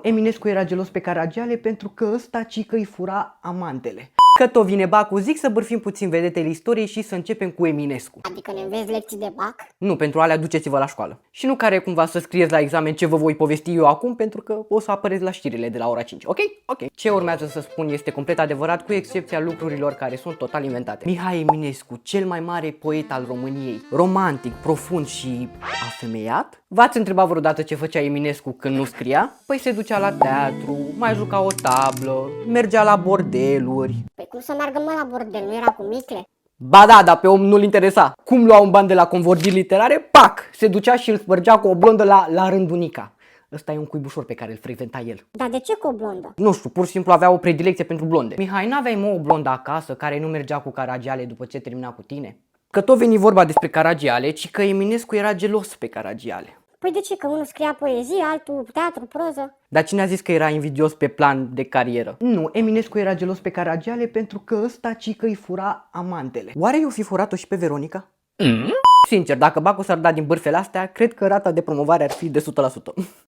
Eminescu era gelos pe Caragiale pentru că ăsta cică îi fura amantele. Că tot vine Bacu, zic să bârfim puțin vedetele istoriei și să începem cu Eminescu. Adică ne înveți lecții de bac? Nu, pentru alea duceți-vă la școală. Și nu care cumva să scrieți la examen ce vă voi povesti eu acum, pentru că o să apăreți la știrile de la ora 5, ok? Ok. Ce urmează să spun este complet adevărat, cu excepția lucrurilor care sunt total inventate. Mihai Eminescu, cel mai mare poet al României, romantic, profund și afemeiat? V-ați întrebat vreodată ce făcea Eminescu când nu scria? Păi se ducea la teatru, mai juca o tablă, mergea la bordeluri. Păi cum să meargă mă la bordel, nu era cu micle? Ba da, dar pe om nu-l interesa. Cum lua un ban de la convorgiri literare? Pac! Se ducea și îl spărgea cu o blondă la rândunica. Ăsta e un cuibușor pe care îl frecventa el. Dar de ce cu o blondă? Nu știu, pur și simplu avea o predilecție pentru blonde. Mihai, n-aveai mă o blondă acasă care nu mergea cu Caragiale după ce termina cu tine? Că tot veni vorba despre Caragiale, ci că Eminescu era gelos pe Caragiale. Păi de ce? Că unul scria poezie, altul teatru, proză? Dar cine a zis că era invidios pe plan de carieră? Nu, Eminescu era gelos pe Caragiale pentru că ăsta cică îi fura amantele. Oare eu fi furat-o și pe Veronica? Sincer, dacă Bacu s-ar da din bârfele astea, cred că rata de promovare ar fi de 100%.